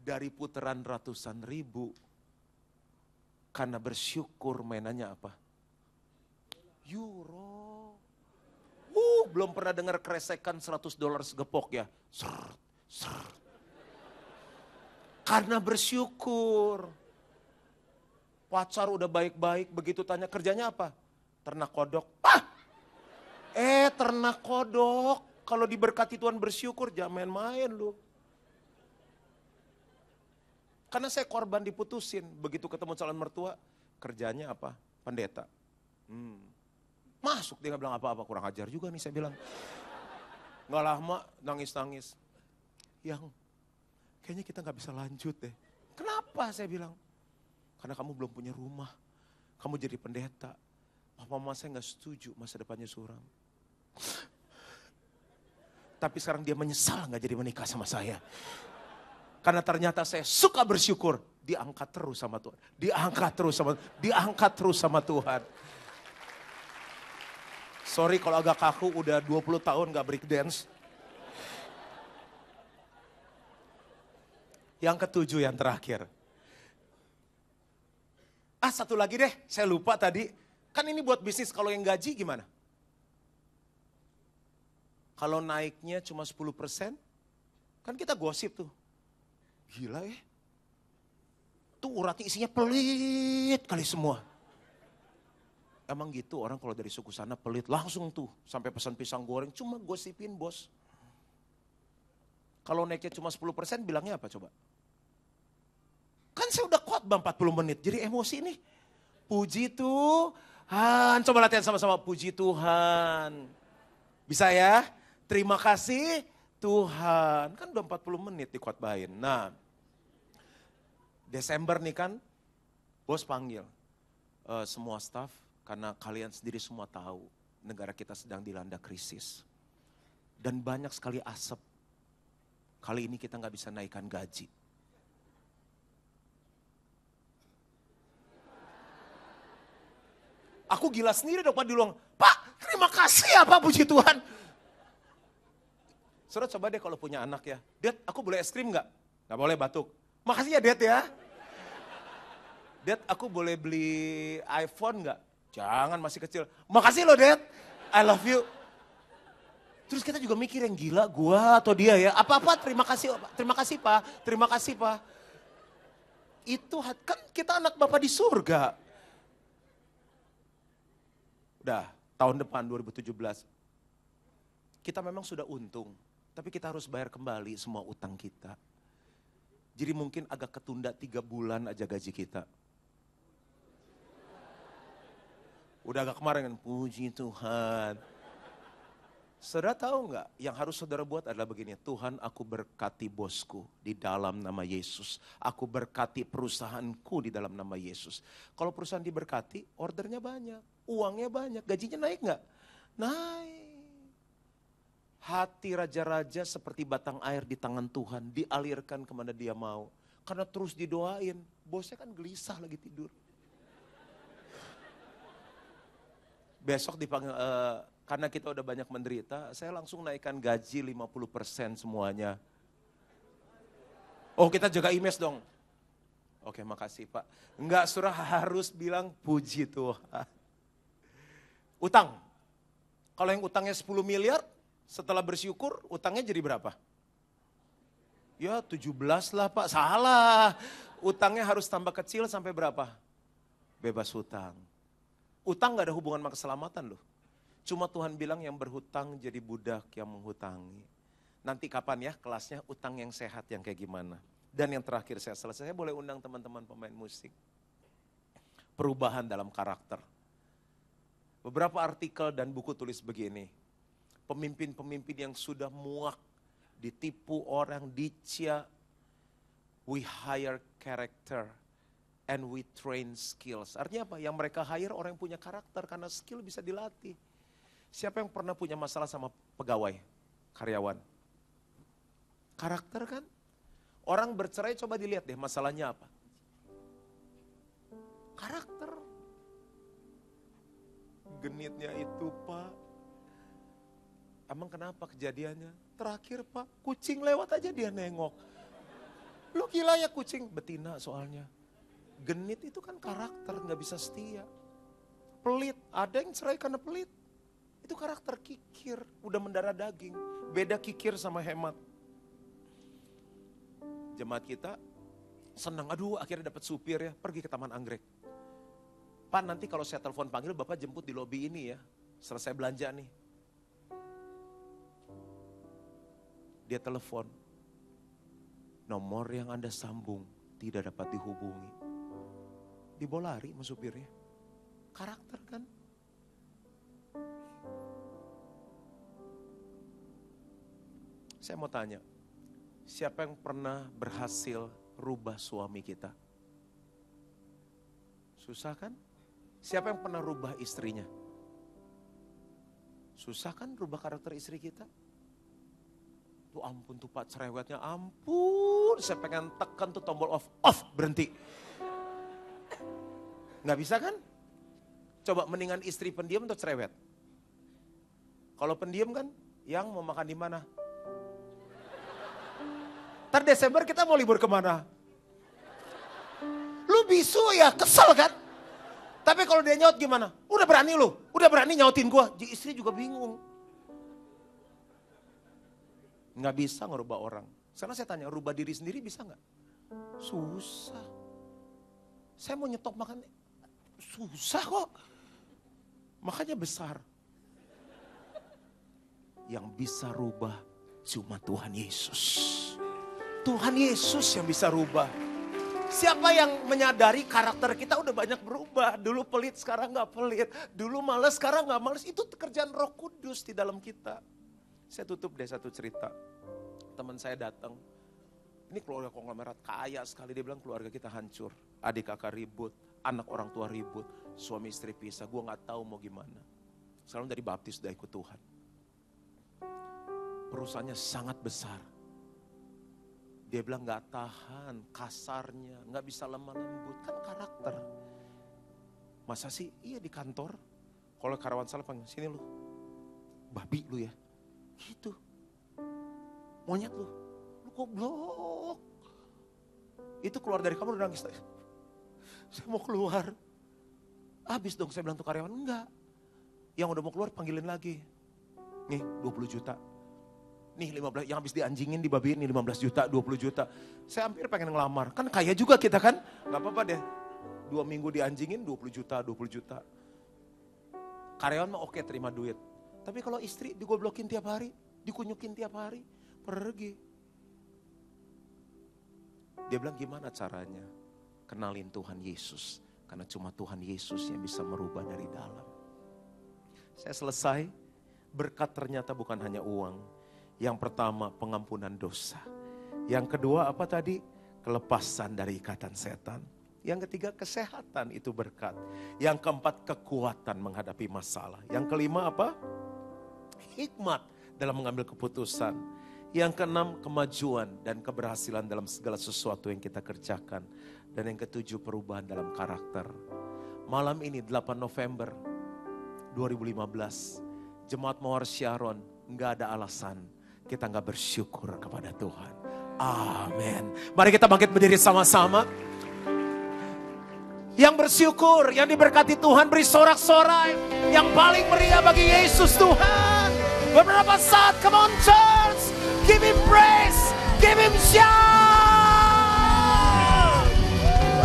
dari putaran ratusan ribu. Karena bersyukur mainannya apa? Euro. Belum pernah dengar kresekan $100 segepok ya. Srrt, srrt. Karena bersyukur. Pacar udah baik-baik, begitu tanya kerjanya apa? Ternak kodok. Ternak kodok. Kalau diberkati Tuhan bersyukur, jangan main-main lu. Karena saya korban diputusin, begitu ketemu calon mertua, kerjanya apa? Pendeta. Masuk, dia gak bilang apa-apa, kurang ajar juga nih saya bilang. Gak lama, nangis-nangis. Yang, kayaknya kita gak bisa lanjut deh. Kenapa saya bilang? Karena kamu belum punya rumah, kamu jadi pendeta. Papa mama saya gak setuju, masa depannya suram. Tapi sekarang dia menyesal gak jadi menikah sama saya. Karena ternyata saya suka bersyukur, diangkat terus sama Tuhan. Diangkat terus sama Tuhan. Sorry kalau agak kaku, udah 20 tahun gak break dance. Yang ketujuh, yang terakhir. Satu lagi deh, saya lupa tadi. Kan ini buat bisnis, kalau yang gaji gimana? Kalau naiknya cuma 10%, kan kita gosip tuh. Gila ya. Tuh uratnya isinya pelit kali semua. Emang gitu orang kalau dari suku sana pelit langsung tuh. Sampai pesan pisang goreng cuma gosipin bos. Kalau naiknya cuma 10% bilangnya apa coba? Kan saya udah khotbah 40 menit jadi emosi nih. Puji Tuhan. Coba latihan sama-sama. Puji Tuhan. Bisa ya? Terima kasih Tuhan. Kan udah 40 menit dikhotbahin. Nah, Desember nih kan, bos panggil semua staf. Karena kalian sendiri semua tahu negara kita sedang dilanda krisis. Dan banyak sekali asap. Kali ini kita gak bisa naikkan gaji. Aku gila sendiri dong Pak di luang. Pak, terima kasih ya Pak, puji Tuhan. Saudara coba deh kalau punya anak ya. Dad, aku boleh es krim gak? Gak boleh batuk. Makasih ya Dad ya. Dad, aku boleh beli iPhone gak? Jangan, masih kecil. Makasih loh Dad, I love you. Terus kita juga mikir yang gila gua atau dia ya. Apa-apa terima kasih Pak, terima kasih Pak. Itu kan kita anak Bapak di surga. Udah, tahun depan 2017. Kita memang sudah untung, tapi kita harus bayar kembali semua utang kita. Jadi mungkin agak ketunda 3 bulan aja gaji kita. Udah agak kemarin kan, puji Tuhan. Saudara tahu nggak, yang harus saudara buat adalah begini, Tuhan aku berkati bosku di dalam nama Yesus. Aku berkati perusahaanku di dalam nama Yesus. Kalau perusahaan diberkati, ordernya banyak, uangnya banyak, gajinya naik nggak? Naik. Hati raja-raja seperti batang air di tangan Tuhan, dialirkan kemana dia mau. Karena terus didoain, bosnya kan gelisah lagi tidur. Besok dipanggil, karena kita udah banyak menderita, saya langsung naikkan gaji 50% semuanya. Oh kita jaga image dong. Oke makasih Pak. Enggak, surah harus bilang puji Tuhan. Utang. Kalau yang utangnya 10 miliar, setelah bersyukur utangnya jadi berapa? Ya 17 lah Pak, salah. Utangnya harus tambah kecil sampai berapa? Bebas hutang. Utang gak ada hubungan sama keselamatan loh. Cuma Tuhan bilang yang berhutang jadi budak yang menghutangi. Nanti kapan ya kelasnya utang yang sehat yang kayak gimana. Dan yang terakhir saya selesai, saya boleh undang teman-teman pemain musik. Perubahan dalam karakter. Beberapa artikel dan buku tulis begini. Pemimpin-pemimpin yang sudah muak, ditipu orang, dicia. We hire character and we train skills. Artinya apa? Yang mereka hire orang yang punya karakter karena skill bisa dilatih. Siapa yang pernah punya masalah sama pegawai, karyawan? Karakter kan? Orang bercerai coba dilihat deh masalahnya apa. Karakter. Genitnya itu Pak. Emang kenapa kejadiannya? Terakhir Pak, kucing lewat aja dia nengok. Lu gila ya kucing, betina soalnya. Genit itu kan karakter, gak bisa setia. Pelit, ada yang cerai karena pelit. Itu karakter kikir, udah mendarah daging. Beda kikir sama hemat. Jemaat kita senang, aduh akhirnya dapat supir ya, pergi ke Taman Anggrek. Pak nanti kalau saya telepon panggil, Bapak jemput di lobi ini ya, selesai belanja nih. Dia telepon, nomor yang Anda sambung tidak dapat dihubungi. Dibawa lari sama supirnya. Karakter kan? Saya mau tanya, siapa yang pernah berhasil rubah suami kita? Susah kan? Siapa yang pernah rubah istrinya? Susah kan rubah karakter istri kita? Tuh ampun tuh Pak cerewetnya, ampun. Saya pengen tekan tuh tombol off, berhenti. Nggak bisa kan? Coba mendingan istri pendiam atau cerewet? Kalau pendiam kan, yang mau makan di mana? Ntar Desember kita mau libur kemana? Lu bisu ya, kesel kan? Tapi kalau dia nyaut gimana? Udah berani lu, udah berani nyautin gua. Jadi istri juga bingung. Nggak bisa ngerubah orang. Sekarang saya tanya, rubah diri sendiri bisa nggak? Susah. Saya mau nyetok makan, susah kok. Makanya besar. Yang bisa rubah cuma Tuhan Yesus. Tuhan Yesus yang bisa rubah. Siapa yang menyadari karakter kita udah banyak berubah. Dulu pelit, sekarang gak pelit. Dulu males, sekarang gak males. Itu pekerjaan Roh Kudus di dalam kita. Saya tutup deh satu cerita. Teman saya datang. Ini keluarga konglomerat kaya sekali. Dia bilang keluarga kita hancur. Adik kakak ribut, anak orang tua ribut, suami istri pisah. Gue gak tahu mau gimana. Sekarang dari baptis udah ikut Tuhan. Perusahaannya sangat besar. Dia bilang gak tahan, kasarnya, gak bisa lemah lembut, kan karakter. Masa sih? Iya di kantor, kalau karyawan salah panggil, sini lu, babi lu ya, gitu. Monyet lu goblok. Itu keluar dari kamar udah nangis. Saya mau keluar. Habis dong saya bilang tuh karyawan, enggak. Yang udah mau keluar panggilin lagi. Nih 20 juta. Nih 15, yang habis dianjingin, dibabiin, nih 15 juta, 20 juta. Saya hampir pengen ngelamar. Kan kaya juga kita kan. Gak apa-apa deh. 2 minggu dianjingin 20 juta, 20 juta. Karyawan mah oke terima duit. Tapi kalau istri digoblokin tiap hari, dikunyukin tiap hari, pergi. Dia bilang gimana caranya? Kenalin Tuhan Yesus. Karena cuma Tuhan Yesus yang bisa merubah dari dalam. Saya selesai, berkat ternyata bukan hanya uang. Yang pertama pengampunan dosa. Yang kedua apa tadi? Kelepasan dari ikatan setan. Yang ketiga kesehatan itu berkat. Yang keempat kekuatan menghadapi masalah. Yang kelima apa? Hikmat dalam mengambil keputusan. Yang keenam kemajuan dan keberhasilan dalam segala sesuatu yang kita kerjakan. Dan yang ketujuh perubahan dalam karakter. Malam ini 8 November 2015. Jemaat Mawar Syaron gak ada alasan kita gak bersyukur kepada Tuhan. Amin. Mari kita bangkit berdiri sama-sama. Yang bersyukur, yang diberkati Tuhan beri sorak-sorai. Yang paling meriah bagi Yesus Tuhan. Beberapa saat, come on church. Give him praise, give him shout.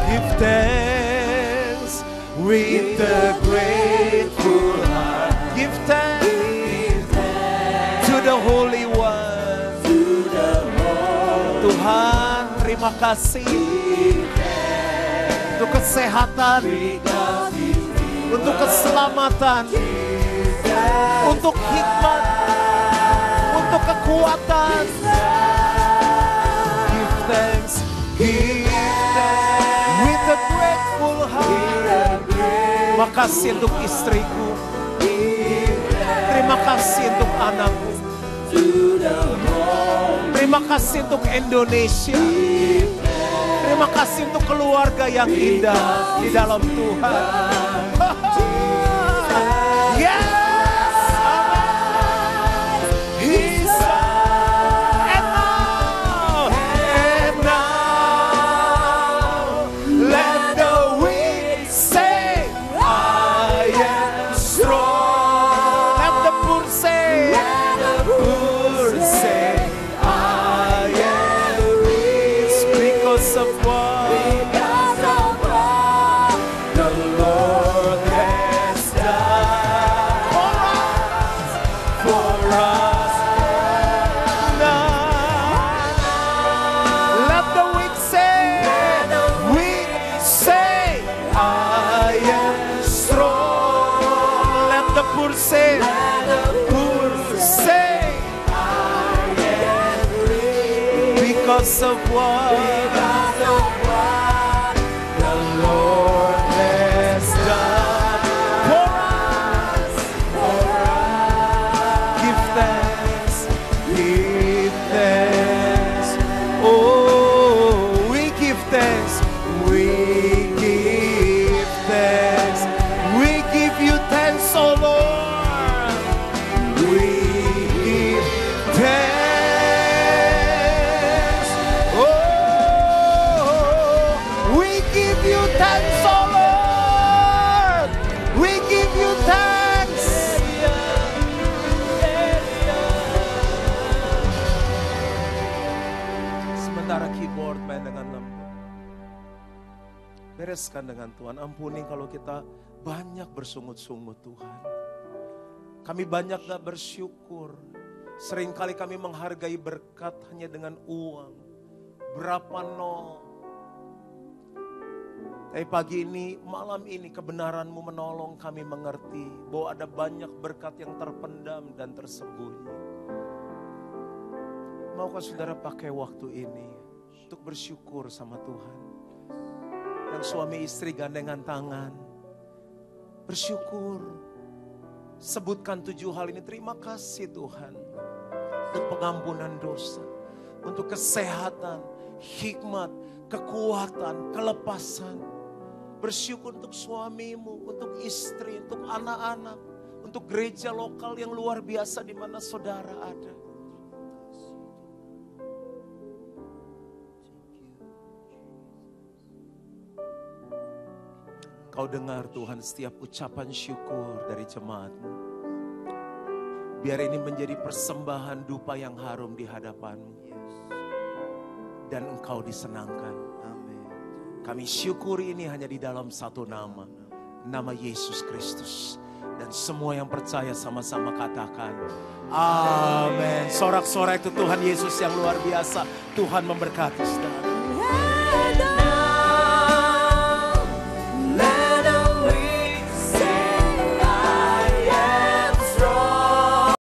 Give thanks with the grateful heart. Give thanks to the Holy One. Tuhan, terima kasih untuk kesehatan, untuk keselamatan, untuk hikmat, untuk kekuatan. Give thanks with a grateful heart. Terima kasih untuk istriku. Terima kasih untuk anakku. Terima kasih untuk Indonesia. Terima kasih untuk keluarga yang indah di dalam Tuhan. Yes, amen. He's and now Because of what the Lord has done for us. Now, let the weak say, I am strong. Let the poor say, I am free. Because of what the Lord has done for us. Give thanks, give thanks. Oh, we give thanks, we give thanks. We give you thanks, oh Lord. We give thanks. Oh, we give you thanks, oh Lord. We give you thanks. Sementara keyboard main dengan lembut, bereskan dengan Tuhan. Ampuni kalau kita banyak bersungut-sungut Tuhan. Kami banyak gak bersyukur. Seringkali kami menghargai berkat hanya dengan uang. Berapa nol. Tapi pagi ini, malam ini kebenaran-Mu menolong kami mengerti bahwa ada banyak berkat yang terpendam dan tersembunyi. Maukah saudara pakai waktu ini untuk bersyukur sama Tuhan? Yang suami istri gandengan tangan, bersyukur. Sebutkan 7 hal ini. Terima kasih Tuhan untuk pengampunan dosa, untuk kesehatan, hikmat, kekuatan, kelepasan. Bersyukur untuk suamimu, untuk istri, untuk anak-anak, untuk gereja lokal yang luar biasa di mana saudara ada. Kau dengar Tuhan setiap ucapan syukur dari jemaat-Mu. Biar ini menjadi persembahan dupa yang harum di hadapan-Mu. Dan Engkau disenangkan. Amin. Kami syukuri ini hanya di dalam satu nama. Nama Yesus Kristus. Dan semua yang percaya sama-sama katakan. Amin. Sorak-sorak itu Tuhan Yesus yang luar biasa. Tuhan memberkati saudara.